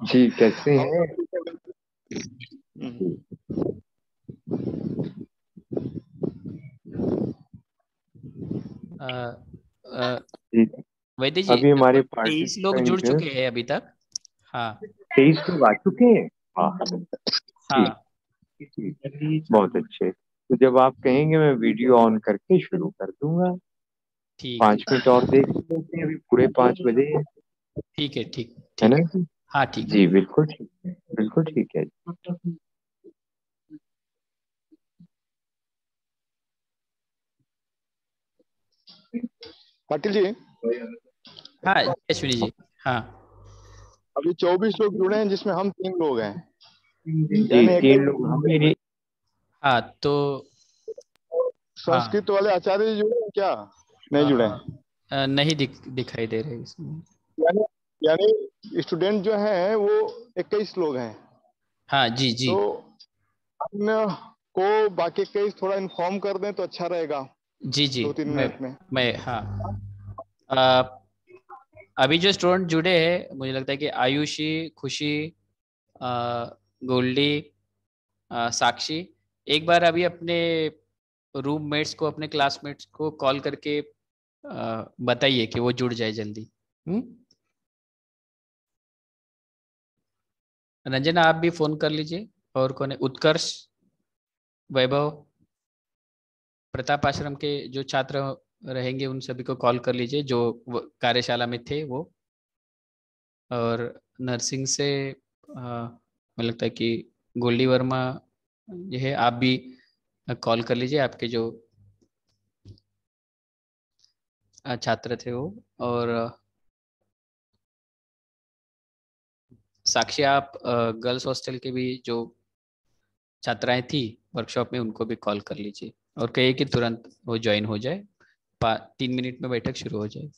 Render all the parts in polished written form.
जी कैसे और हैं? सब ठीक है? हम्म। जी। अ, अ, जी, वैद्य जी, अभी हमारे लगभग 23 लोग जुड़ पार्टिसिपेंट चुके हैं अभी तक। हाँ। 23 लोग आ चुके हैं। हाँ जी। हाँ। जी बहुत अच्छे। तो जब आप कहेंगे मैं वीडियो ऑन करके शुरू कर दूंगा। ठीक है। 5 मिनट और देख लेते हैं, अभी पूरे 5 बजे हैं, ठीक है। ठीक। है ठीक ना है। जी? हाँ, ठीक है। जी बिल्कुल ठीक है, बिल्कुल ठीक है। पाटिल जी, हाँ, अश्विनी जी। हाँ। अभी 24 लोग जुड़े हैं जिसमें हम 3 लोग हैं। जी यानी 3 लोग हम मेरे। हाँ, तो हाँ। संस्कृत वाले आचार्य जी जुड़े हैं क्या? नहीं जुड़े अ, हैं। नहीं दिखाई दे रहे इसमें। यानी यानी स्टूडेंट जो हैं वो 21 लोग हैं। हाँ जी जी। तो अन्य को बाकी 21 थोड़ा इन्फॉर्म कर दें तो अच्छा रहेगा। जी जी। 2-3 मिनट में। मैं हाँ। अ, अभी जो स्टूडेंट जुड़े हैं, मुझे लगता है कि आयुषी, खुशी, अ, गोल्डी, साक्षी, एक बार अभी अपने रूममेट्स को, अपने क्लासमेट्स को कॉल करके बताइए कि वो जुड़ जाए जल्दी। हम्म। रंजना, आप भी फोन कर लीजिए। और कौन है? उत्कर्ष, वैभव, प्रताप आश्रम के जो छात्र रहेंगे उन सभी को कॉल कर लीजिए, जो कार्यशाला में थे वो। और नर्सिंग से मुझे लगता है कि गोल्डी वर्मा ये है, आप भी कॉल कर लीजिए, आपके जो छात्र थे वो। और साक्षी, आप गर्ल्स हॉस्टल के भी जो छात्राएं थी वर्कशॉप में, उनको भी कॉल कर लीजिए और कहिए कि तुरंत वो ज्वाइन हो जाए। 3 मिनट में बैठक शुरू हो जाए।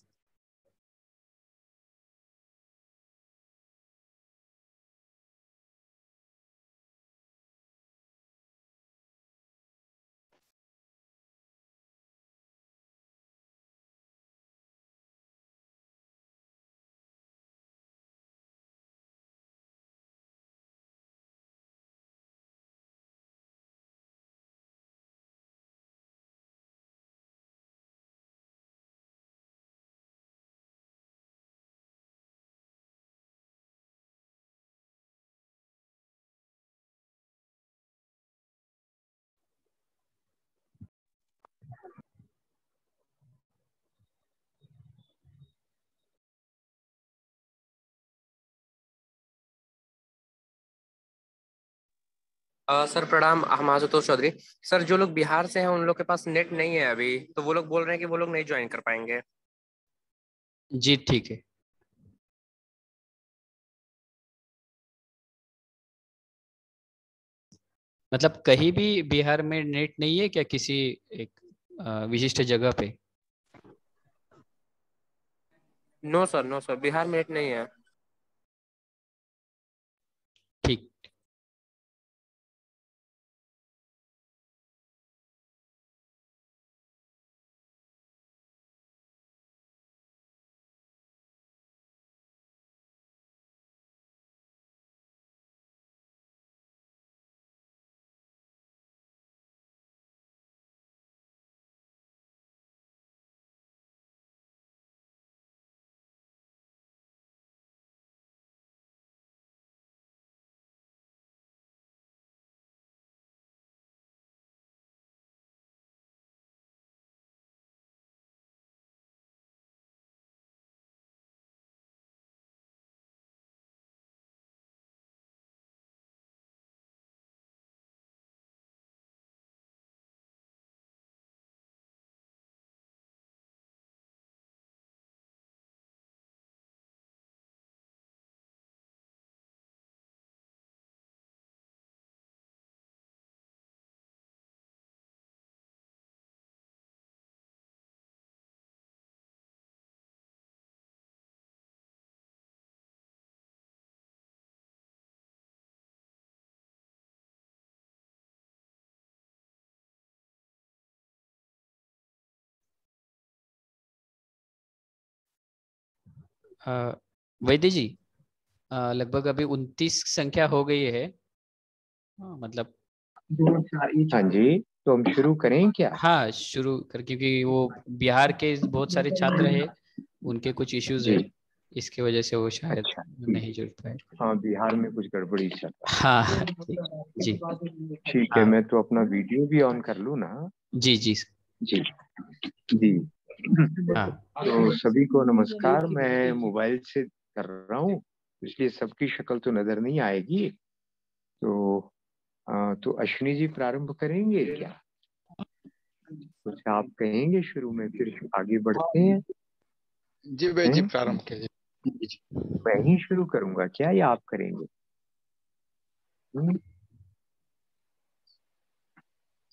सर प्रणाम, हम आशुतोष चौधरी। सर, जो लोग बिहार से हैं उन लोग के पास नेट नहीं है अभी, तो वो लोग बोल रहे हैं कि वो लोग नहीं ज्वाइन कर पाएंगे। जी ठीक है। मतलब कहीं भी बिहार में नेट नहीं है क्या, किसी एक विशिष्ट जगह पे? No sir, no sir, Bihar में नेट नहीं है। ठीक। अ, वैद्य जी, लगभग अभी 29 संख्या हो गई है। मतलब हाँ जी, तो हम शुरू करें क्या? हाँ, शुरू कर, क्योंकि वो बिहार के बहुत सारे छात्र है, उनके कुछ इश्यूज जी। है, इसकी वजह से वो शायद अच्छा, नहीं जुड़ पाए। हाँ, बिहार में कुछ गड़बड़ी चल रहा हाँ जी। है। ठीक है, हाँ मैं तो अपना वीडियो भी ऑन कर लूँ ना? जी जी। जी जी। हाँ तो सभी को नमस्कार। मैं मोबाइल से कर रहा हूँ, इसलिए सबकी शक्ल तो नजर नहीं आएगी। तो अश्विनी जी प्रारंभ करेंगे क्या? कुछ आप कहेंगे शुरू में, फिर आगे बढ़ते हैं। जी भाई जी, हैं? प्रारंभ कीजिए। मैं ही शुरू करूंगा क्या या आप करेंगे? हम्म?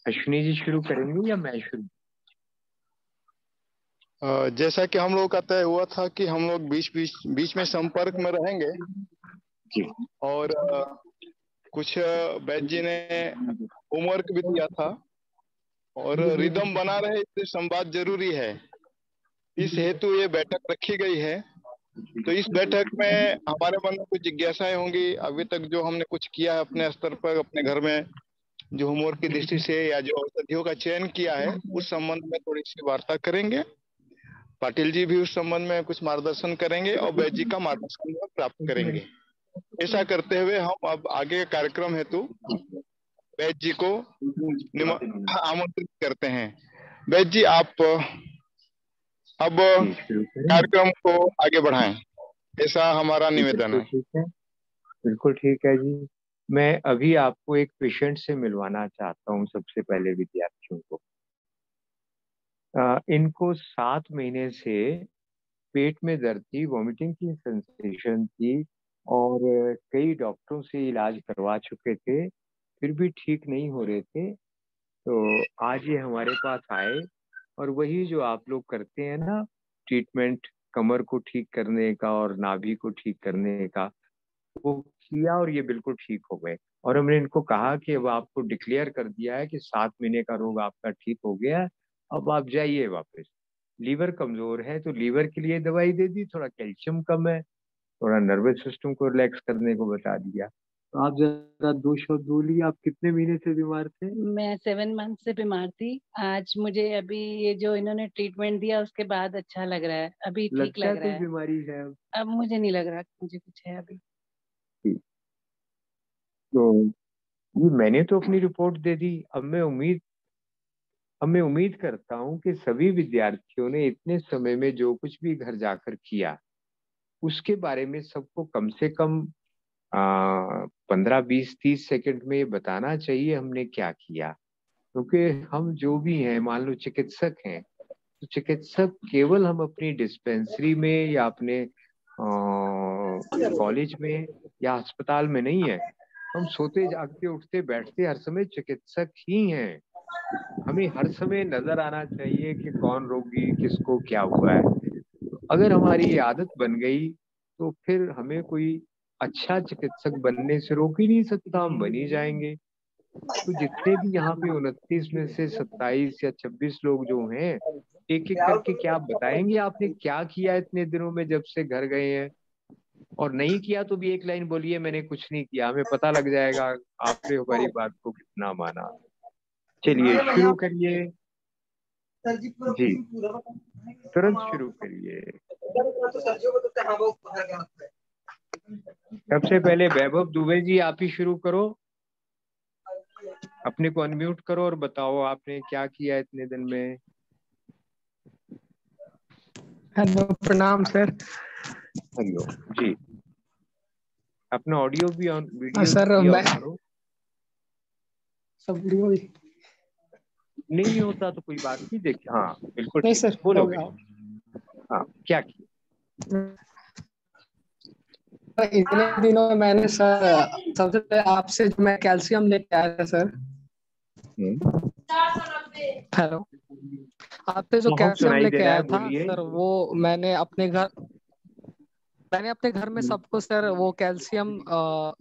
अश्विनी जी शुरू करेंगे या मैं शुरू? जैसा कि हम लोगों का तय हुआ था कि हम लोग बीच बीच बीच में संपर्क में रहेंगे, जी। और कुछ बैच जी ने होमवर्क भी दिया था, और रिदम बना रहे इसलिए संवाद जरूरी है। इस हेतु ये बैठक रखी गई है। तो इस बैठक में हमारे मन में कुछ जिज्ञासाएं होंगी। अभी तक जो हमने कुछ किया है अपने स्तर पर, अपने घर में जो होमवर्क की दृष्टि से या जो औषधियों का चयन किया है, उस संबंध में थोड़ी सी वार्ता करेंगे। पाटिल जी भी उस संबंध में कुछ मार्गदर्शन करेंगे और बैच जी का मार्गदर्शन प्राप्त करेंगे। ऐसा करते हुए हम अब आगे के कार्यक्रम हेतु बैच जी को आमंत्रित करते हैं। बैच जी, आप अब जी, शुरू करें। कार्यक्रम को आगे बढ़ाएं, ऐसा हमारा निवेदन बिल्कुल है। ठीक है, बिल्कुल ठीक है जी। मैं अभी आपको एक पेशेंट से मिलवाना चाहता हूँ, सबसे पहले विद्यार्थियों को। इनको 7 महीने से पेट में दर्द थी, वॉमिटिंग की सेंसेशन थी, और कई डॉक्टरों से इलाज करवा चुके थे, फिर भी ठीक नहीं हो रहे थे। तो आज ये हमारे पास आए, और वही जो आप लोग करते हैं ना, ट्रीटमेंट कमर को ठीक करने का और नाभि को ठीक करने का, वो किया और ये बिल्कुल ठीक हो गए। और हमने इनको कहा कि अब आपको डिक्लेयर कर दिया है कि 7 महीने का रोग आपका ठीक हो गया है, अब आप जाइए वापस। लीवर कमजोर है तो लीवर के लिए दवाई दे दी, थोड़ा कैल्शियम कम है, थोड़ा नर्वस सिस्टम को रिलैक्स करने को बता दिया। तो आप जरा 2 शब्द बोलिए, आप कितने महीने से बीमार थे? मैं 7 मंथ से बीमार थी। आज मुझे अभी ये जो इन्होंने ट्रीटमेंट दिया उसके बाद अच्छा लग रहा है, अभी ठीक लगता है लग रहा कोई है। बीमारी है अब? अब मुझे नहीं लग रहा कि मुझे कुछ है अभी। तो ये मैंने तो अपनी रिपोर्ट दे दी। अब मैं उम्मीद करता हूँ कि सभी विद्यार्थियों ने इतने समय में जो कुछ भी घर जाकर किया, उसके बारे में सबको कम से कम 15, 20, 30 सेकंड में ये बताना चाहिए हमने क्या किया। क्योंकि हम जो भी हैं, मान लो चिकित्सक हैं, तो चिकित्सक केवल हम अपनी डिस्पेंसरी में या अपने कॉलेज में या अस्पताल में नहीं है। हम सोते जागते उठते बैठते हर समय चिकित्सक ही हैं। हमें हर समय नजर आना चाहिए कि कौन रोगी, किसको क्या हुआ है। अगर हमारी ये आदत बन गई तो फिर हमें कोई अच्छा चिकित्सक बनने से रोक ही नहीं सकता, हम बन ही जाएंगे। तो जितने भी यहाँ पे 29 में से 27 या 26 लोग जो हैं, एक एक करके क्या आप बताएंगे आपने क्या किया इतने दिनों में जब से घर गए हैं? और नहीं किया तो भी एक लाइन बोलिए, मैंने कुछ नहीं किया, हमें पता लग जाएगा आपने हमारी बात को कितना माना। चलिए शुरू करिए जी, तुरंत शुरू करिए। सबसे पहले वैभव दुबे जी, आप ही शुरू करो। अपने को अनम्यूट करो और बताओ आपने क्या किया इतने दिन में। हेलो, प्रणाम सर। हरिओम जी। अपना ऑडियो भी ऑन, वीडियो सर भी मैं ऑन करो। सब वीडियो नहीं होता तो कोई बात नहीं, देखिए। हाँ बिल्कुल नहीं ठीक सर, है, बोलो होगा। बेटा। हाँ, क्या किया? इतने दिनों में मैंने सर सबसे पहले आपसे जो मैं कैल्शियम लेके आया था सर। हेलो, आपसे जो हाँ, कैल्शियम सुनाई दे लेके रहा आया है, था बोलिए। सर, वो मैंने अपने घर में सबको सर वो कैल्शियम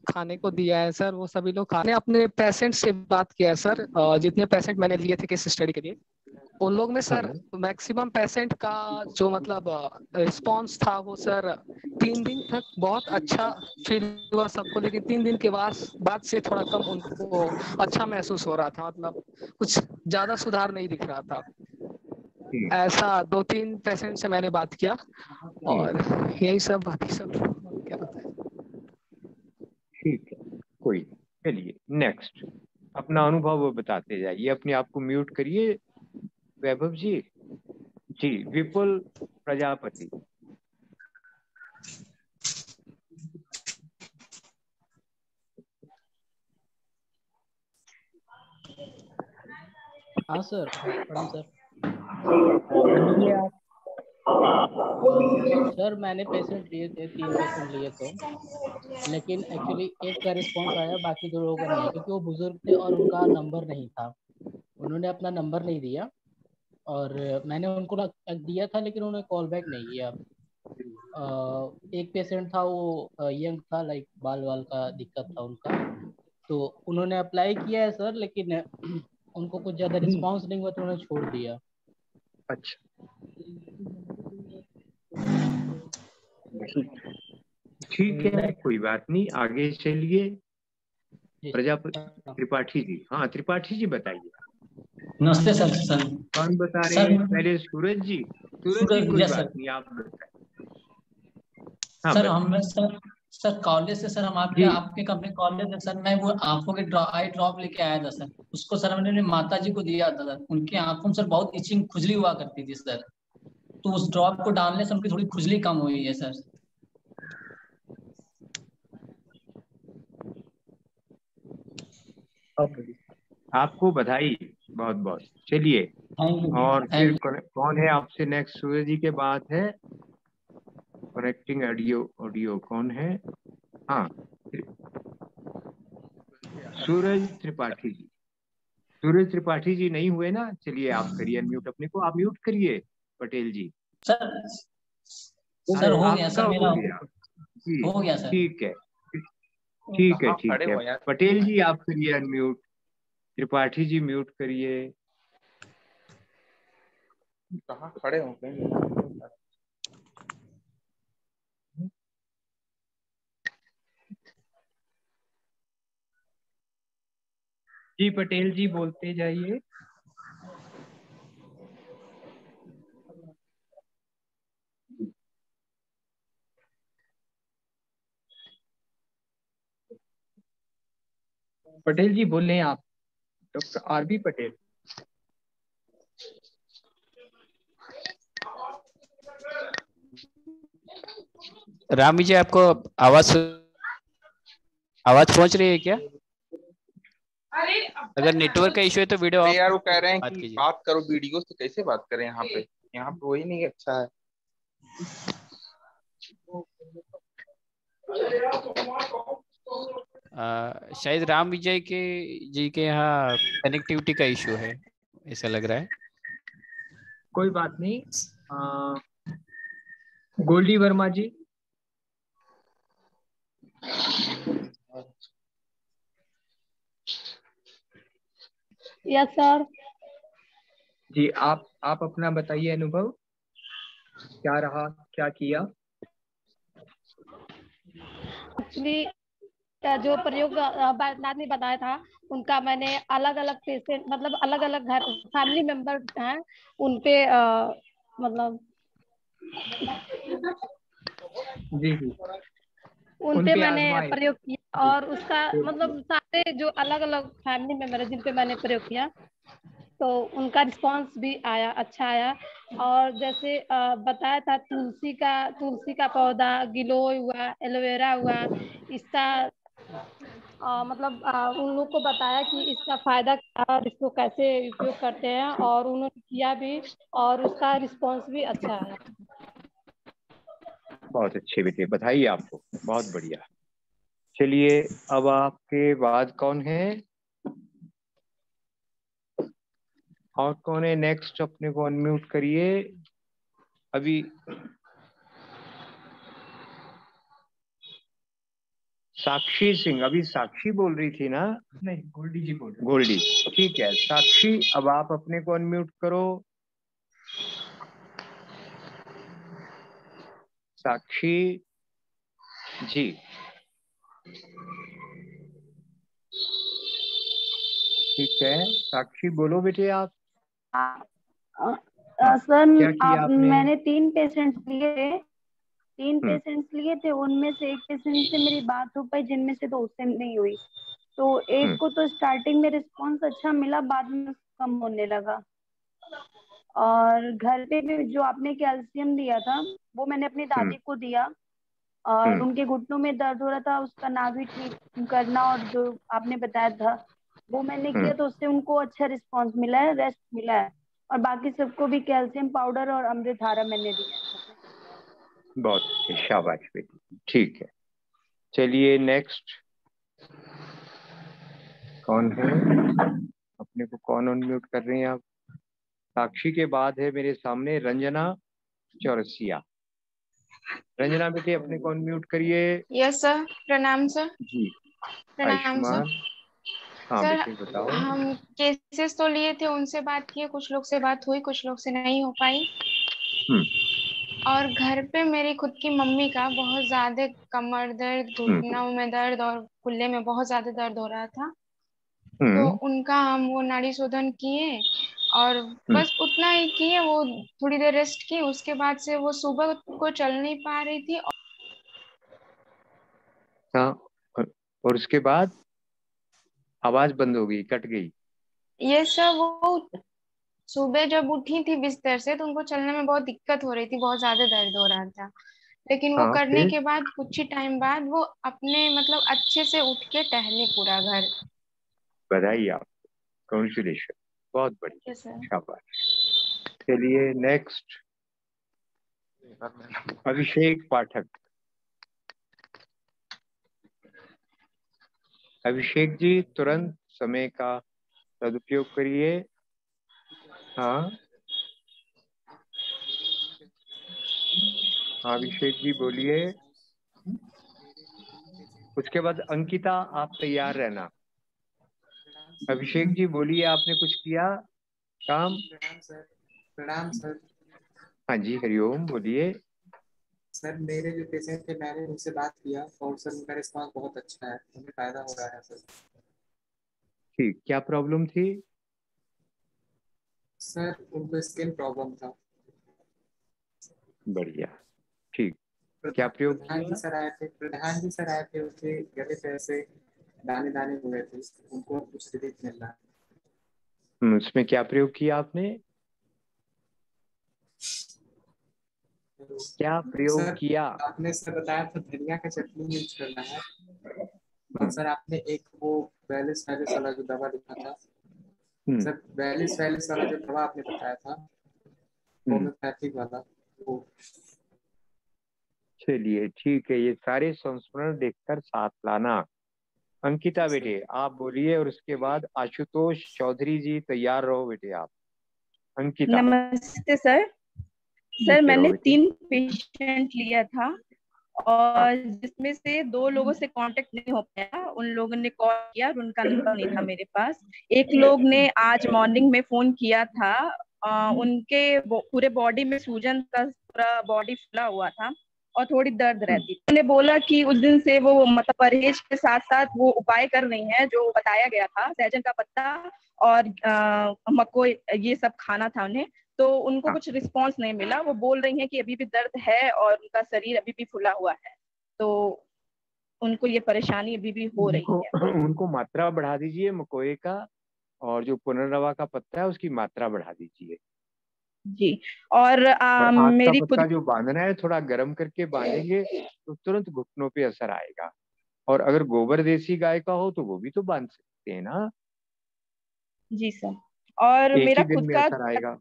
खाने को दिया है सर। वो सभी लोग खाने, अपने पेशेंट से बात किया है सर, जितने पेशेंट मैंने लिए थे केस स्टडी के लिए। उन लोग में सर मैक्सिमम पेशेंट का जो मतलब रिस्पॉन्स था वो सर 3 दिन तक बहुत अच्छा फील हुआ सबको, लेकिन 3 दिन के बाद से थोड़ा कम उनको अच्छा महसूस हो रहा था, मतलब कुछ ज्यादा सुधार नहीं दिख रहा था। ऐसा 2-3 पेशेंट से मैंने बात किया और यही सब, बाकी सब क्या होता है। ठीक है, कोई चलिए नेक्स्ट अपना अनुभव वो बताते जाइए। अपने आप को म्यूट करिए वैभव जी। जी विपुल प्रजापति। हाँ सर, प्रणाम सर। बोलिए आप। सर मैंने पेशेंट लिए थे, 3 पेशेंट लिए तो, लेकिन एक्चुअली एक का रिस्पांस आया, बाकी 2 लोगों का नहीं, क्योंकि वो बुजुर्ग थे और उनका नंबर नहीं था। उन्होंने अपना नंबर नहीं दिया और मैंने उनको दिया था, लेकिन उन्होंने कॉल बैक नहीं किया। एक पेशेंट था वो यंग था, लाइक बाल वाल का दिक्कत था उनका, तो उन्होंने अप्लाई किया है सर, लेकिन उनको कुछ ज़्यादा रिस्पांस नहीं हुआ तो उन्होंने छोड़ दिया। अच्छा ठीक है, कोई बात नहीं, आगे चलिए। प्रजापति त्रिपाठी जी। हाँ त्रिपाठी जी बताइए। नमस्ते सर। सर कौन बता रहे हैं? पहले सूरज जी। सूरज जी कोई बात नहीं, आप बताइए। हाँ सर हम सर कॉलेज से सर हम आपके कंपनी कॉलेज से सर मैं वो आंखों के आई ड्रॉप लेके आया था सर। उसको सर मैंने अपनी माता जी को दिया था सर। उनकी आंखों में सर बहुत इचिंग खुजली हुआ करती थी सर, तो उस ड्रॉप को डालने से उनकी थोड़ी खुजली कम हुई है सर। आपको बधाई बहुत बहुत। चलिए और फिर कौन है आपसे नेक्स्ट? सूरज जी के बाद है कनेक्टिंग ऑडियो कौन है? हाँ सूरज त्रिपाठी जी। सूरज त्रिपाठी जी नहीं हुए ना? चलिए आप करिए अनम्यूट अपने को। आप म्यूट करिए पटेल जी। सर हो गया सर, मेरा हो गया सर। ठीक है ठीक है ठीक है। पटेल जी आप करिए अनम्यूट। त्रिपाठी जी म्यूट करिए। कहाँ खड़े हो गए? जी पटेल जी बोलते जाइए। पटेल जी बोल रहे हैं आप? Doctor RB Patel. रामी जी आपको आवाज पहुंच रही है क्या? अगर नेटवर्क का इश्यू है तो वीडियो ऑफ। यार वो कह रहे हैं कि बात करो वीडियो से, कैसे बात करें यहाँ पे? यहाँ पे वही नहीं अच्छा है। शायद राम विजय के जी के यहाँ कनेक्टिविटी का इश्यू है, ऐसा लग रहा है। कोई बात नहीं। गोल्डी वर्मा जी। Yes sir. जी आप अपना बताइए अनुभव, क्या रहा, क्या किया? एक्चुअली जो प्रयोग बैद्यनाथ ने बताया था, उनका मैंने अलग अलग पेशेंट, मतलब अलग अलग घर फैमिली मेंबर हैं उनपे मतलब जी जी उनपे मैंने प्रयोग किया, और उसका मतलब सारे जो अलग अलग फैमिली मेंबर है जिन पे मैंने प्रयोग किया, तो उनका रिस्पांस भी आया, अच्छा आया। और जैसे बताया था तुलसी का पौधा, गिलोय हुआ, एलोवेरा हुआ, इसका मतलब उन लोग को बताया कि इसका फायदा क्या और इसको कैसे उपयोग करते हैं, और उन्होंने किया भी और उसका रिस्पांस भी अच्छा आया। बहुत अच्छे बेटे, बधाई आपको, बहुत बढ़िया। चलिए अब आपके बाद कौन है और कौन है नेक्स्ट? अपने को अनम्यूट करिए अभी। साक्षी सिंह, अभी साक्षी बोल रही थी ना? नहीं, गोल्डी जी बोल रहे। गोल्डी, ठीक है। साक्षी अब आप अपने को अनम्यूट करो साक्षी जी, ठीक है साक्षी बोलो बेटे आप। सर क्या किया आपने? मैंने 3 पेशेंट्स लिए थे, 3 पेशेंट्स लिए थे, उनमें से एक पेशेंट से मेरी बात हो पाई, जिनमें से 2 से नहीं हुई। तो एक को तो स्टार्टिंग में रिस्पांस अच्छा मिला, बाद में कम होने लगा। और घर पे भी जो आपने कैल्शियम दिया था वो मैंने अपनी दादी को दिया, और उनके घुटनों में दर्द हो रहा था, उसका नाभि ठीक करना और जो आपने बताया था वो मैंने किया, तो उससे उनको अच्छा रिस्पांस मिला है, रेस्ट मिला है। और बाकी सबको भी कैल्शियम पाउडर और अमृतधारा मैंने दिया है। बहुत अच्छे, शाबाश बेटी, ठीक है। चलिए नेक्स्ट कौन है? अपने को कौन अनम्यूट कर रहे हैं आप? साक्षी के बाद है मेरे सामने रंजना चौरसिया। रंजना बेटे अपने को अनम्यूट करिए। यस सर, प्रणाम सर। जी प्रणाम सर। आयुष्मान। हाँ सर बेटे बताओ। हम केसेस तो लिए थे, उनसे बात किए, कुछ लोग से बात हुई, कुछ लोग से नहीं हो पाई। और घर पे मेरी खुद की मम्मी का बहुत ज्यादा कमर दर्द, घुटनों में दर्द और कुल्ले में बहुत ज्यादा दर्द हो रहा था। तो उनका हम वो नाड़ी शोधन किए और बस उतना ही किए, वो थोड़ी देर रेस्ट की, उसके बाद से वो सुबह को चल नहीं पा रही थी। हाँ, और उसके बाद आवाज बंद हो गई, कट गई। ये सब वो सुबह जब उठी थी बिस्तर से तो उनको चलने में बहुत दिक्कत हो रही थी, बहुत ज्यादा दर्द हो रहा था। लेकिन वो हाँ करने फिर? के बाद कुछ ही टाइम बाद वो अपने मतलब अच्छे से उठ के टहली पूरा घर। बधाई आप, कॉन्ग्रेचुलेशन, बहुत बढ़िया, सर शाबाश। चलिए नेक्स्ट अभिषेक पाठक। अभिषेक जी तुरंत समय का सदुपयोग करिए। हाँ अभिषेक जी बोलिए। उसके बाद अंकिता आप तैयार रहना। अभिषेक जी बोलिए, आपने कुछ किया काम? प्रणाम सर। प्रणाम सर। हाँ जी हरिओम, बोलिए। सर मेरे जो पेशेंट थे मैंने उनसे बात किया और सर उनका रिस्पांस बहुत अच्छा है, उन्हें फायदा हो रहा है सर। ठीक, क्या प्रॉब्लम थी? सर उनको स्किन प्रॉब्लम था। बढ़िया, ठीक। क्या प्रयोग प्रधान किया? जी सर आए थे, प्रधान जी सर आए थे, उनके गले पे ऐसे दाने दाने हुए थे, उनको कुछ रिलीफ मिल रहा है। उसमें क्या प्रयोग किया आपने? क्या प्रयोग सर किया? आपने सर बताया था धनिया का चटनी यूज करना है, और सर आपने एक वो वैलिस वैलिस वाला जो दवा लिखा था, सर वैलिस वैलिस वाला जो दवा आपने बताया था होम्योपैथिक वाला वो। चलिए ठीक है, ये सारे संस्मरण देखकर साथ लाना। अंकिता बेटे आप बोलिए, और उसके बाद आशुतोष चौधरी जी तैयार रहो बेटे आप। अंकिता। नमस्ते सर। सर मैंने 3 पेशेंट लिया था और जिसमें से 2 लोगों से कांटेक्ट नहीं हो पाया, उन लोगों ने कॉल किया और उनका नंबर नहीं था मेरे पास। एक लोग ने आज मॉर्निंग में फोन किया था, उनके पूरे बॉडी में सूजन था, पूरा बॉडी फुला हुआ था और थोड़ी दर्द रहती थी। उन्होंने बोला कि उस दिन से वो मतलब परहेज के साथ साथ वो उपाय कर रही हैं जो बताया गया था, सहजन का पत्ता और मकोई, ये सब खाना था उन्हें। तो उनको कुछ रिस्पांस नहीं मिला, वो बोल रही हैं कि अभी भी दर्द है और उनका शरीर अभी भी फुला हुआ है, तो उनको ये परेशानी अभी भी हो रही है। उनको मात्रा बढ़ा दीजिए मकोए का, और जो पुनर्नवा का पत्ता है उसकी मात्रा बढ़ा दीजिए जी। और आग का मेरी पत्ता खुद जो बांधना है थोड़ा गर्म करके बांधेंगे तो तुरंत घुटनों पे असर आएगा। और अगर गोबर देसी गाय का हो तो वो भी तो बांध सकते हैं ना। जी सर। और एक मेरा ही दिन खुद में का, असर आएगा।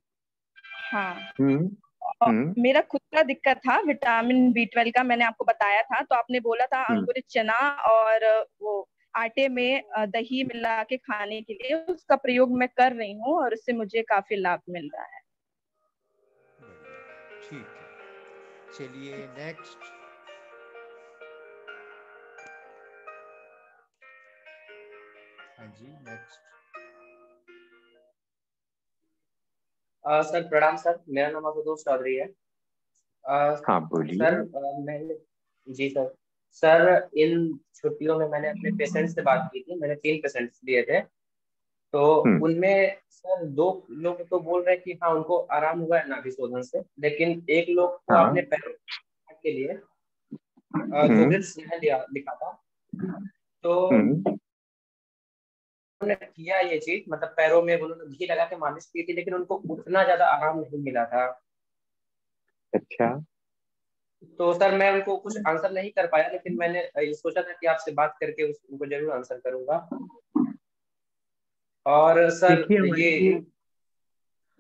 हाँ, हम्म। मेरा खुद का दिक्कत था विटामिन B12 का, मैंने आपको बताया था। तो आपने बोला था अंकुरित चना और वो आटे में दही मिला के खाने के लिए, उसका प्रयोग मैं कर रही हूँ और उससे मुझे काफी लाभ मिल रहा है। ठीक है, चलिए नेक्स्ट। हाँ जी नेक्स्ट। सर प्रणाम सर, मेरा नाम आशुतोष चौधरी है। हाँ बोलिए। सर मैंने जी सर सर इन छुट्टियों में मैंने अपने पेशेंट से बात की थी। मैंने 3 पेशेंट्स लिए थे, तो उनमें सर 2 लोग तो बोल रहे हैं कि हाँ उनको आराम हुआ है नाभि शोधन से, लेकिन एक लोग को हाँ। अपने पैरों के लिए जोगिंद्र सिंह ने लिखा था। तो उन्होंने किया ये चीज, मतलब पैरों में उन्होंने घी लगा के मालिश की थी, लेकिन उनको उतना ज्यादा आराम नहीं मिला था। अच्छा। तो सर मैं उनको कुछ आंसर नहीं कर पाया, लेकिन मैंने ये सोचा था कि आपसे बात करके उनको जरूर आंसर करूंगा। और सर ये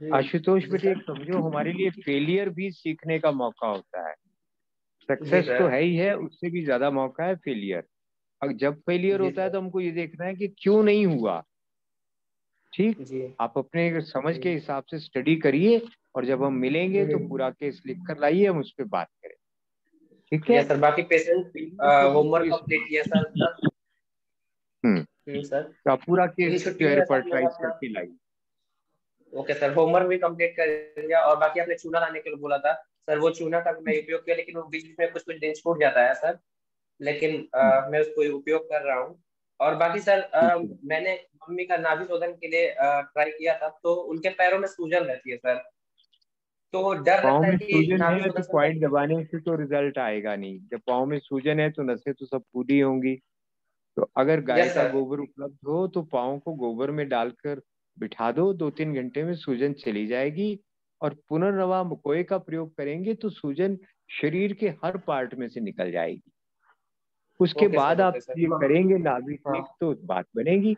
आशुतोष बेटे समझो, हमारे लिए फेलियर भी सीखने का मौका होता है। सक्सेस तो है ही है, उससे भी ज्यादा मौका है फेलियर। अब जब फेलियर होता है तो हमको ये देखना है कि क्यों नहीं हुआ। ठीक, आप अपने समझ के हिसाब से स्टडी करिए, और जब हम मिलेंगे तो पूरा केस लिख कर लाइए, हम उस पर बात करें। ठीक है सर। बाकी पेशेंट होमवर्क कंप्लीट किया सर। सर तो आप पूरा केस रिपर्टराइज करके लाइए। ओके सर, होमवर्क भी कंप्लीट कर दिया। और बाकी आपने चूना लाने के लिए बोला था सर, वो चूना का मैं उपयोग किया, लेकिन वो बीच में कुछ दिन छूट जाता है सर, लेकिन मैं उसको उपयोग कर रहा हूँ। और बाकी सर मैंने मम्मी का नाभि शोधन के लिए ट्राई किया था, तो उनके पैरों में सूजन रहती है सर, तो डर पाँव लगता है में कि सूजन नाभि है तो शोधन से पॉइंट दबाने से तो रिजल्ट आएगा नहीं। जब पाँव में सूजन है तो नसें तो सब पूरी होंगी। तो अगर गाय का गोबर उपलब्ध हो तो पाँव को गोबर में डालकर बिठा दो, 2-3 घंटे में सूजन चली जाएगी। और पुनर्नवा मकोए का प्रयोग करेंगे तो सूजन शरीर के हर पार्ट में से निकल जाएगी। उसके बाद आप ये करेंगे नाभि ठीक, तो बात बनेगी।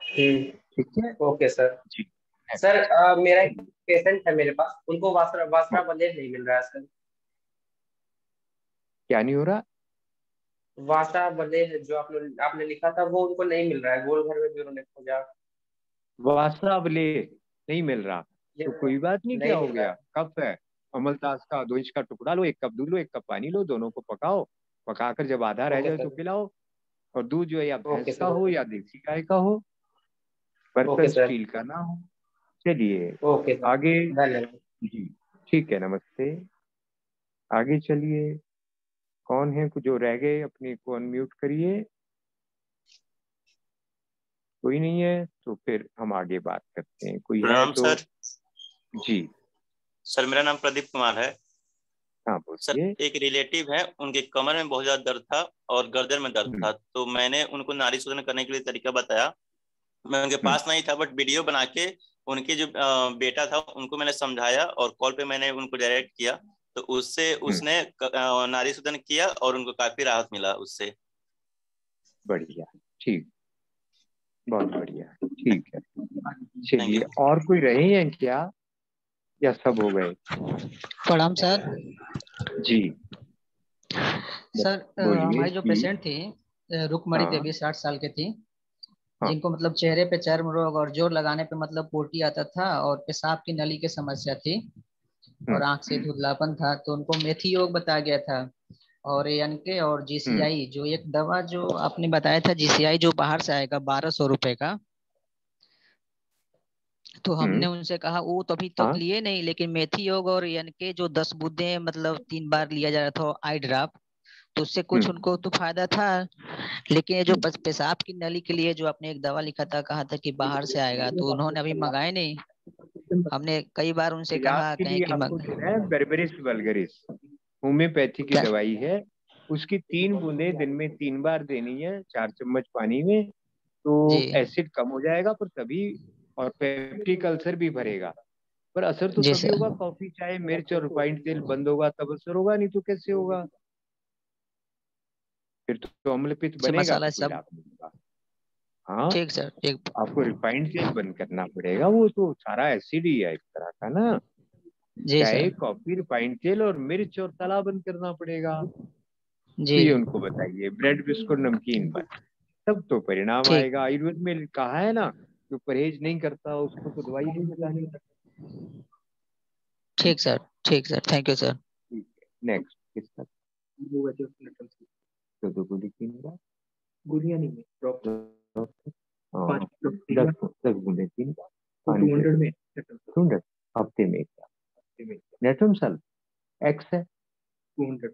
ठीक है, ओके सर। जी सर मेरा एक पेशेंट है मेरे पास, उनको वासरा बंदेज नहीं मिल रहा है सर। क्या नहीं हो रहा? वासा बंदेज जो आपने लिखा था वो उनको नहीं मिल रहा है, गोल घर में भी उन्होंने खोजा। वासावले नहीं मिल रहा तो कोई बात नहीं, क्या हो गया? कफ है, अमलतास का 2 इंच का टुकड़ा लो, 1 कप दूध लो, 1 कप पानी लो, दोनों को पकाओ। पकाकर जब आधा रह जाए तो पिलाओ। और दूध जो है या भैंस का हो या देसी गाय का हो, बर्तन स्टील का ना हो। चलिए आगे जी, ठीक है, नमस्ते। आगे चलिए, कौन है जो रह गए? अपने को अनम्यूट करिए। कोई नहीं है तो फिर हम आगे बात करते हैं। कोई है तो सर। जी सर मेरा नाम प्रदीप कुमार है। हाँ सर एक रिलेटिव है, उनके कमर में बहुत ज्यादा दर्द था और गर्दन में दर्द था, तो मैंने उनको नाड़ी शोधन करने के लिए तरीका बताया। मैं उनके पास नहीं था, बट वीडियो बना के उनके जो बेटा था उनको मैंने समझाया, और कॉल पे मैंने उनको डायरेक्ट किया, तो उससे उसने नाड़ी शोधन किया और उनको काफी राहत मिला उससे। बढ़िया, ठीक, बहुत बढ़िया, ठीक है। चलिए, और कोई रहे हैं क्या या सब हो गए? प्रणाम सर। जी सर हमारी जो पेशेंट थी रुकमणी देवी 60 साल की थी, जिनको मतलब चेहरे पे चर्म रोग और जोर लगाने पे मतलब पोटी आता था, और पेशाब की नली की समस्या थी, और आंख से धुंधलापन था। तो उनको मेथी योग बताया गया था, और एनके और जीसीआई जो एक दवा जो आपने बताया था, जीसीआई जो बाहर से आएगा 1200 रुपए का। तो हमने उनसे कहा वो तो अभी तक लिए नहीं, लेकिन मेथी योग और एनके जो 10 बूंदे मतलब 3 बार लिया जा रहा था आई ड्रॉप, तो उससे कुछ उनको तो फायदा था। लेकिन ये जो पेशाब की नली के लिए जो आपने एक दवा लिखा था, कहा था कि बाहर से आएगा, तो उन्होंने अभी मंगाए नहीं। हमने कई बार उनसे कहा कहीं कि बेरबेरिस वल्गरिस होम्योपैथी की दवाई है, उसकी 3 बूंदे दिन में 3 बार देनी है, 4 चम्मच पानी में, तो एसिड कम हो जाएगा पर तभी, और पेप्टिक अल्सर भी भरेगा। पर असर तो तभी होगा, कॉफी चाय मिर्च और रिफाइंड तेल बंद होगा तब असर होगा, नहीं तो कैसे होगा? फिर तो अम्लपित्त बनेगा तो हाँ ठीक सर, ठीक। आपको रिफाइंड तेल बंद करना पड़ेगा, वो तो सारा एसिड ही है एक तरह का ना। चाय कॉफी रिफाइंड तेल और मिर्च और तला बंद करना पड़ेगा। तो ये उनको बताइए, ब्रेड बिस्कुट नमकीन बंद, तब तो परिणाम आएगा। आयुर्वेद में कहा है ना, जो परहेज नहीं करता उसको तो दवाई नहीं बतानी। ठीक सर, ठीक sir, thank you sir. Next किसका? तो गोली 3 बार, गोलियां नहीं है, 10 बूंदे 3 बार, 200 में 200 हफ्ते में 1 बार। नेट्रम सल मैक्स है 200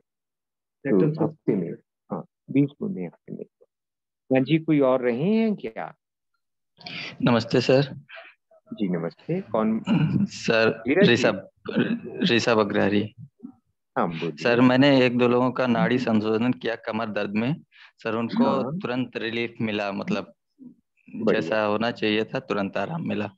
तो हफ्ते में, हाँ 20 बूंदे हफ्ते में। हाँ जी, कोई और रहे हैं क्या? नमस्ते सर। जी नमस्ते, कौन? सर धीरज जी? ऋषभ अग्रहरी। हाँ बोलिए। सर मैंने 1-2 लोगों का नाड़ी संशोधन किया कमर दर्द में, सर उनको हाँ। तुरंत रिलीफ मिला, मतलब बढ़िया। जैसा होना चाहिए था तुरंत आराम मिला।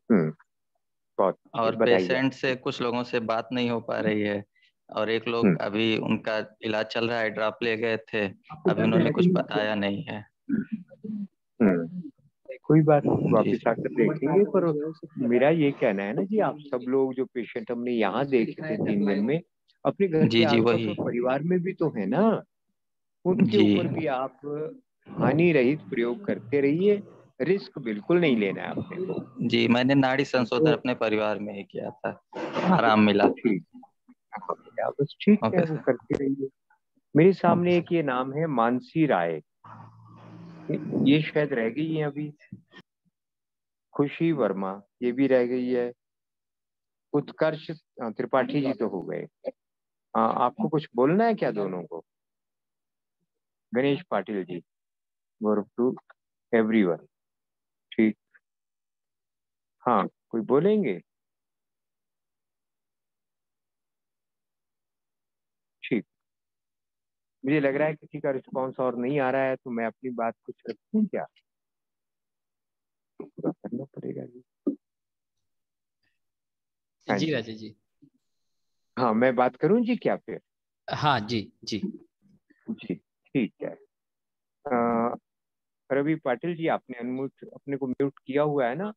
बहुत और बताइए। पेशेंट से कुछ लोगों से बात नहीं हो पा रही है, और एक लोग अभी उनका इलाज चल रहा है, ड्रॉप ले गए थे, अभी उन्होंने कुछ बताया नहीं है। कोई बात नहीं, वापिस आकर देखेंगे। पर मेरा ये कहना है ना जी, आप सब लोग जो पेशेंट हमने यहाँ देखे थे 3 दिन में, अपने घर के आसपास वही। और परिवार में भी तो है ना, उनके जी ऊपर भी आप हानि रहित प्रयोग करते रहिए। रिस्क बिल्कुल नहीं लेना है आपने को। जी, मैंने नाड़ी संशोधन अपने परिवार में ही किया था, आराम मिला। ठीक, बस ठीक है, वो करते रहिए। मेरे सामने एक ये नाम है मानसी राय, ये शायद रह गई है अभी। खुशी वर्मा ये भी रह गई है। उत्कर्ष त्रिपाठी जी तो हो गए। आपको कुछ बोलना है क्या दोनों को? Ganesh Patil ji, to everyone. ठीक, हाँ कोई बोलेंगे? ठीक, मुझे लग रहा है किसी का रिस्पांस और नहीं आ रहा है, तो मैं अपनी बात कुछ रखूं क्या? पूरा करना पड़ेगा जी। जी राजेश जी। हाँ मैं बात करूं जी क्या फिर? हाँ जी जी जी ठीक है। रवि पाटिल जी, आपने अनम्यूट अपने को म्यूट किया हुआ है ना?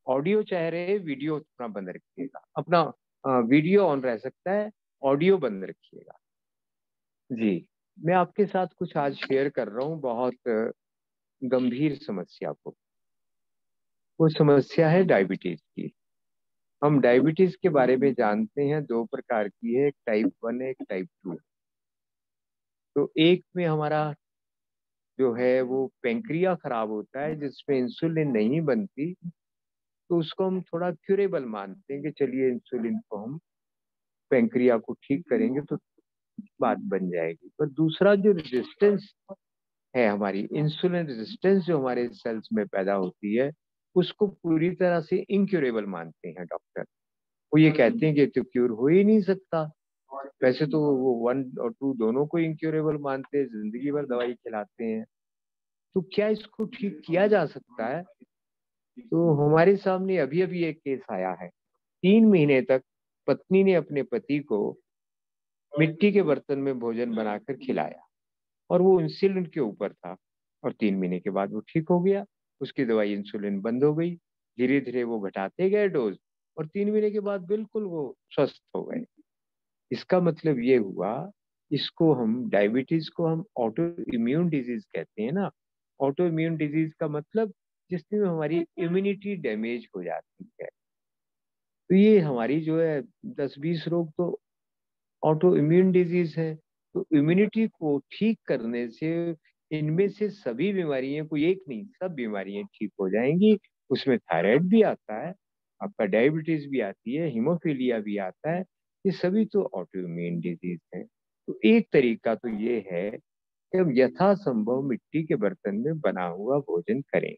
ऑडियो चाह रहे, वीडियो अपना बंद रखिएगा। अपना वीडियो ऑन रह सकता है, ऑडियो बंद रखिएगा। जी, मैं आपके साथ कुछ आज शेयर कर रहा हूँ, बहुत गंभीर समस्या को। वो समस्या है डायबिटीज की। हम डायबिटीज के बारे में जानते हैं 2 प्रकार की है, एक टाइप 1 है, एक टाइप 2। तो एक में हमारा जो है वो पेंक्रिया खराब होता है, जिसमें इंसुलिन नहीं बनती, तो उसको हम थोड़ा क्यूरेबल मानते हैं कि चलिए इंसुलिन को हम पेंक्रिया को ठीक करेंगे तो बात बन जाएगी। पर दूसरा जो रेजिस्टेंस है, हमारी इंसुलिन रेजिस्टेंस जो हमारे सेल्स में पैदा होती है, उसको पूरी तरह से इनक्यूरेबल मानते हैं डॉक्टर। वो ये कहते हैं कि तो क्यूर हो ही नहीं सकता। वैसे तो वो 1 और 2 दोनों को इनक्यूरेबल मानते हैं, जिंदगी भर दवाई खिलाते हैं। तो क्या इसको ठीक किया जा सकता है? तो हमारे सामने अभी अभी एक केस आया है। 3 महीने तक पत्नी ने अपने पति को मिट्टी के बर्तन में भोजन बनाकर खिलाया, और वो इंसुलिन के ऊपर था, और 3 महीने के बाद वो ठीक हो गया। उसकी दवाई इंसुलिन बंद हो गई, धीरे धीरे वो घटाते गए डोज, और 3 महीने के बाद बिल्कुल वो स्वस्थ हो गए। इसका मतलब ये हुआ, इसको हम डायबिटीज को हम ऑटो इम्यून डिजीज कहते हैं ना। ऑटो इम्यून डिजीज का मतलब जिसमें हमारी इम्यूनिटी डैमेज हो जाती है। तो ये हमारी जो है 10-20 रोग तो ऑटो इम्यून डिजीज है। तो इम्यूनिटी को ठीक करने से इनमें से सभी बीमारियां, कोई एक नहीं, सब बीमारियां ठीक हो जाएंगी। उसमें थायराइड भी आता है, आपका डायबिटीज भी आती है, हीमोफीलिया भी आता है। ये सभी तो ऑटो इम्यून डिजीज है। तो एक तरीका तो ये है कि हम यथासंभव मिट्टी के बर्तन में बना हुआ भोजन करें।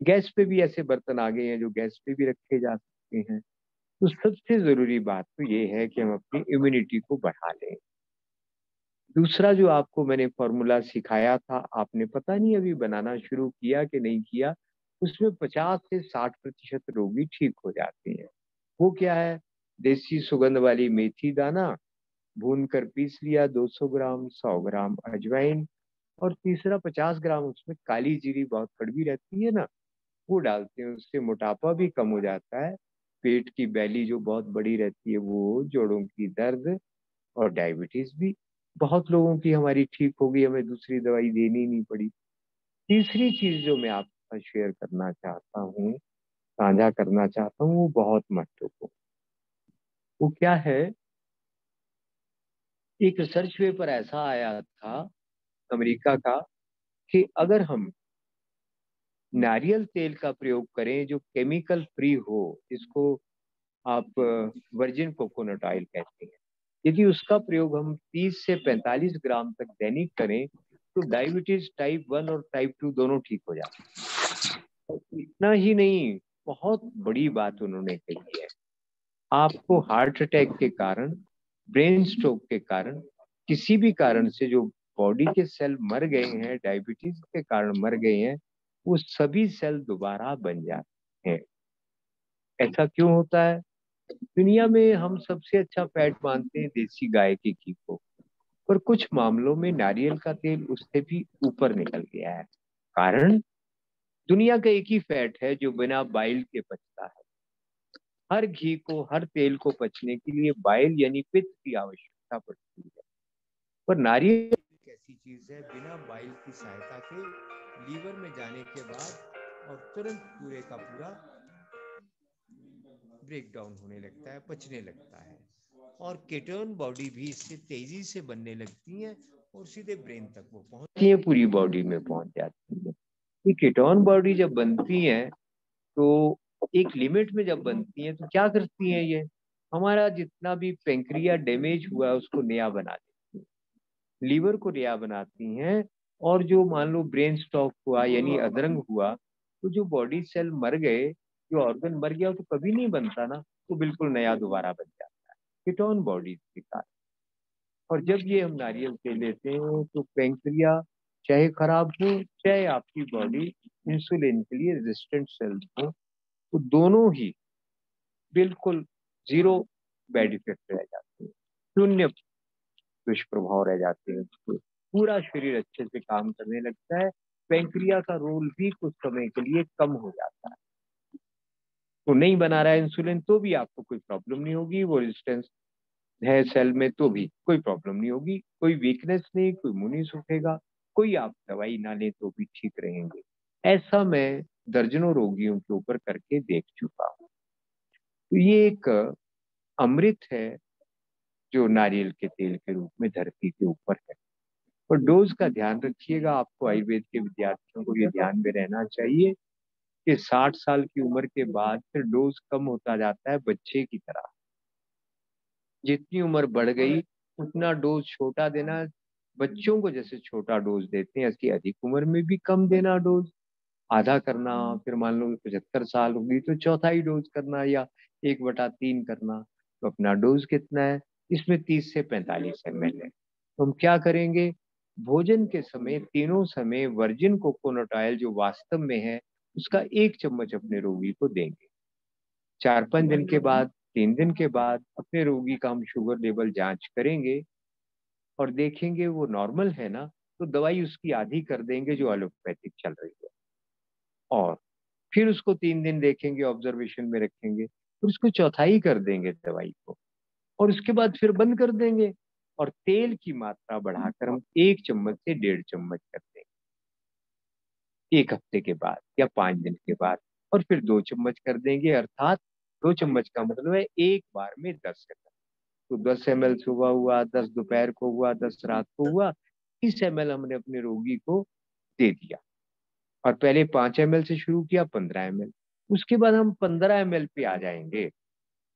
गैस पे भी ऐसे बर्तन आ गए हैं जो गैस पे भी रखे जा सकते हैं। तो सबसे जरूरी बात तो ये है कि हम अपनी इम्यूनिटी को बढ़ा लें। दूसरा जो आपको मैंने फॉर्मूला सिखाया था, आपने पता नहीं अभी बनाना शुरू किया कि नहीं किया, उसमें 50 से 60% रोगी ठीक हो जाते हैं। वो क्या है? देसी सुगंध वाली मेथी दाना भून कर पीस लिया, 200 ग्राम, 100 ग्राम अजवाइन, और तीसरा 50 ग्राम उसमें काली जीरी, बहुत कड़वी रहती है ना, वो डालते हैं। उससे मोटापा भी कम हो जाता है, पेट की बैली जो बहुत बड़ी रहती है वो, जोड़ों की दर्द, और डायबिटीज भी बहुत लोगों की हमारी ठीक हो गई, हमें दूसरी दवाई देनी नहीं पड़ी। तीसरी चीज जो मैं आपके साथ शेयर करना चाहता हूँ, साझा करना चाहता हूँ, वो बहुत महत्वपूर्ण। वो क्या है? एक रिसर्च पेपर ऐसा आया था अमेरिका का, कि अगर हम नारियल तेल का प्रयोग करें जो केमिकल फ्री हो, इसको आप वर्जिन कोकोनट ऑयल कहते हैं, यदि उसका प्रयोग हम 30 से 45 ग्राम तक दैनिक करें तो डायबिटीज टाइप 1 और टाइप 2 दोनों ठीक हो जाते हैं। इतना ही नहीं, बहुत बड़ी बात उन्होंने कही है, आपको हार्ट अटैक के कारण, ब्रेन स्ट्रोक के कारण, किसी भी कारण से जो बॉडी के सेल मर गए हैं, डायबिटीज के कारण मर गए हैं, वो सभी सेल दोबारा बन जाते हैं। ऐसा क्यों होता है? दुनिया में हम सबसे अच्छा फैट मानते हैं देसी गाय के घी को, पर कुछ मामलों में नारियल का तेल उससे भी ऊपर निकल गया है। कारण दुनिया का एक ही फैट है जो बिना बाइल के पचता है। हर घी को, हर तेल को पचने के लिए बाइल यानी पित्त की आवश्यकता पड़ती है, पर नारियल एक ऐसी चीज है बिना बाइल की सहायता के लीवर में जाने के बाद और तुरंत पूरे का पूरा ब्रेक डाउन होने लगता है, पचने लगता है, और केटोन बॉडी भी इससे तेजी से बनने लगती है और सीधे ब्रेन तक वो पहुंचती है, पूरी बॉडी में पहुंच जाती है। ये केटोन बॉडी जब बनती है तो एक लिमिट में जब बनती है तो क्या करती है, ये हमारा जितना भी पेंक्रिया डैमेज हुआ है उसको नया बना देती है, लीवर को नया बनाती हैं, और जो मान लो ब्रेन स्टॉक हुआ यानी अधरंग हुआ, तो जो बॉडी सेल मर गए, जो ऑर्गन मर गया तो कभी नहीं बनता ना, तो बिल्कुल नया दोबारा बन जाता है कीटोन बॉडी के कारण। और जब ये हम नारियल तेल लेते हैं तो पेंक्रिया चाहे खराब हो, चाहे आपकी बॉडी इंसुलिन के लिए रेजिस्टेंट सेल्स हो, तो दोनों ही बिल्कुल जीरो बैड इफेक्ट रह जाते हैं, शून्य दुष्प्रभाव रह जाते हैं, पूरा शरीर अच्छे से काम करने लगता है, पेंक्रिया का रोल भी कुछ समय के लिए कम हो जाता है। तो नहीं बना रहा है इंसुलिन तो भी आपको कोई प्रॉब्लम नहीं होगी, वो रेजिस्टेंस है सेल में तो भी कोई प्रॉब्लम नहीं होगी, कोई वीकनेस नहीं, कोई मुंह नहीं सूखेगा, कोई आप दवाई ना लें तो भी ठीक रहेंगे। ऐसा मैं दर्जनों रोगियों के ऊपर करके देख चुका हूँ। तो ये एक अमृत है जो नारियल के तेल के रूप में धरती के ऊपर है। और डोज का ध्यान रखिएगा, आपको आयुर्वेद के विद्यार्थियों को ये ध्यान में रहना चाहिए कि 60 साल की उम्र के बाद फिर डोज कम होता जाता है बच्चे की तरह। जितनी उम्र बढ़ गई उतना डोज छोटा देना, बच्चों को जैसे छोटा डोज देते हैं ऐसी अधिक उम्र में भी कम देना, डोज आधा करना, फिर मान लो 75 साल होगी तो चौथाई डोज करना या 1/3 करना। तो अपना डोज कितना है इसमें 30 से 45 ml है। तो हम क्या करेंगे, भोजन के समय तीनों समय वर्जिन कोकोनट ऑयल जो वास्तव में है उसका 1 चम्मच अपने रोगी को देंगे। 4-5 दिन के बाद, 3 दिन के बाद अपने रोगी का हम शुगर लेवल जांच करेंगे और देखेंगे वो नॉर्मल है ना, तो दवाई उसकी आधी कर देंगे जो एलोपैथिक चल रही है, और फिर उसको 3 दिन देखेंगे, ऑब्जर्वेशन में रखेंगे, फिर उसको चौथाई कर देंगे दवाई को, और उसके बाद फिर बंद कर देंगे, और तेल की मात्रा बढ़ाकर हम 1 चम्मच से 1.5 चम्मच कर देंगे 1 हफ्ते के बाद या 5 दिन के बाद, और फिर 2 चम्मच कर देंगे, अर्थात 2 चम्मच का मतलब है एक बार में 10 ml। तो 10 ml सुबह हुआ, 10 दोपहर को हुआ, 10 रात को हुआ, 30 ml हमने अपने रोगी को दे दिया, और पहले 5 ml से शुरू किया, 15 ml, उसके बाद हम 15 ml पे आ जाएंगे।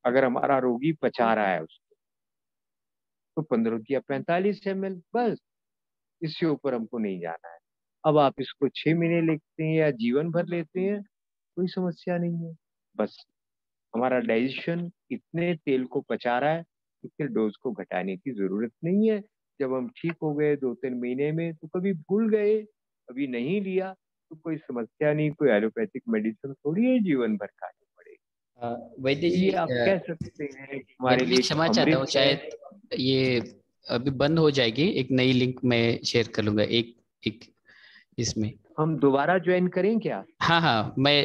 अगर हमारा रोगी पचा रहा है उसको तो 15 किया 45 ml, बस इससे ऊपर हमको नहीं जाना है। अब आप इसको 6 महीने लेते हैं या जीवन भर लेते हैं कोई समस्या नहीं है, बस हमारा डाइजेशन इतने तेल को पचा रहा है तो फिर डोज को घटाने की जरूरत नहीं है। जब हम ठीक हो गए 2-3 महीने में तो कभी भूल गए, कभी नहीं लिया तो कोई समस्या नहीं, कोई एलोपैथिक मेडिसिन थोड़ी है जीवन भर खानी पड़ेगी। वैद्य जी आप कह सकते हैं कि हमारे लिए क्षमा चाहता हूँ, शायद ये अभी बंद हो जाएगी, एक नई लिंक मैं शेयर कर लूंगा एक इसमें। हम दोबारा ज्वाइन करें क्या? हाँ, मैं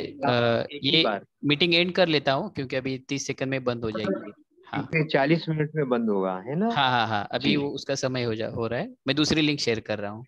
ये मीटिंग एंड कर लेता हूँ क्योंकि अभी 30 सेकंड में बंद हो जाएगी। हाँ, 40 मिनट में बंद होगा, है ना? हाँ, अभी वो उसका समय हो रहा है, मैं दूसरी लिंक शेयर कर रहा हूँ।